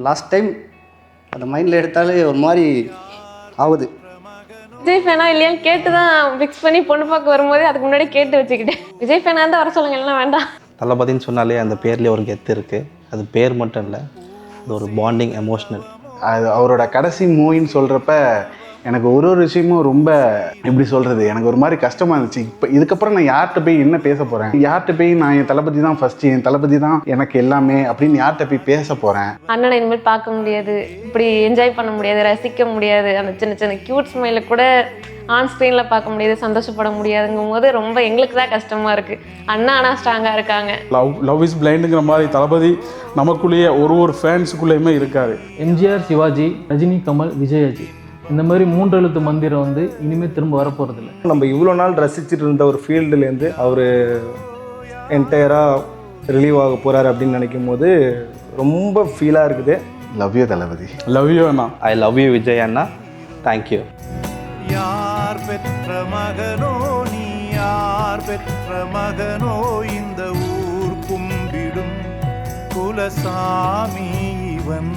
Last time அந்த மைண்டில் எடுத்தாலே ஒரு மாதிரி ஆகுது. விஜய் ஃபேனா இல்லையான்னு கேட்டு தான் ஃபிக்ஸ் பண்ணி பொண்ணு பார்க்க வரும்போது அதுக்கு முன்னாடி கேட்டு வச்சுக்கிட்டேன். விஜய் ஃபேனாக இருந்தால் வர சொல்லுங்க, இல்லைன்னா வேண்டாம். தளபதின்னு சொன்னாலே அந்த பேர்லேயே ஒரு கெத்து இருக்குது. அது பேர் மட்டும் இல்லை, அது ஒரு பாண்டிங், எமோஷ்னல். அது அவரோட கடைசி மூவின்னு சொல்கிறப்ப எனக்கு ஒரு விஷயமும் ரொம்ப எப்படி சொல்கிறது, எனக்கு ஒரு மாதிரி கஷ்டமாக இருந்துச்சு. இப்போ இதுக்கப்புறம் நான் யார்கிட்ட போய் என்ன பேச போகிறேன், யார்கிட்ட போய் நான் என் தளபதி தான் ஃபஸ்ட்டு, என் தளபதி தான் எனக்கு எல்லாமே அப்படின்னு யார்கிட்ட போய் பேச போகிறேன். அண்ணனை இனிமேல் பார்க்க முடியாது, இப்படி என்ஜாய் பண்ண முடியாது, ரசிக்க முடியாது, அந்த சின்ன சின்ன க்யூட் ஸ்மைலை கூட ஆன் ஸ்க்ரீனில் பார்க்க முடியாது, சந்தோஷப்பட முடியாதுங்கும் போது ரொம்ப எங்களுக்கு தான் கஷ்டமாக இருக்குது. அண்ணா ஆனால் ஸ்ட்ராங்காக இருக்காங்க. லவ் இஸ் பிளைண்டுங்கிற மாதிரி தளபதி நமக்குள்ளேயே ஒரு ஃபேன்ஸுக்குள்ளேயுமே இருக்காரு. எம்ஜிஆர், சிவாஜி, ரஜினி, கமல், விஜயாஜி, இந்த மாதிரி 3 எழுத்து மந்திரம் வந்து இனிமேல் திரும்ப வரப்போகிறதில்ல. நம்ம இவ்வளோ நாள் ரசிச்சுட்டு இருந்த ஒரு ஃபீல்டுலேருந்து அவர் என்டையராக ரிலீவ் ஆக போகிறார் அப்படின்னு நினைக்கும் போது ரொம்ப ஃபீலாக இருக்குது. Love you Thalapathy. Love you Anna. I love you Vijay Anna. Thank you. யார் பெற்ற மகனோ நீ, யார் பெற்ற மகனோ இந்த ஊர் கும்பிடும் குலசாமி இவன்.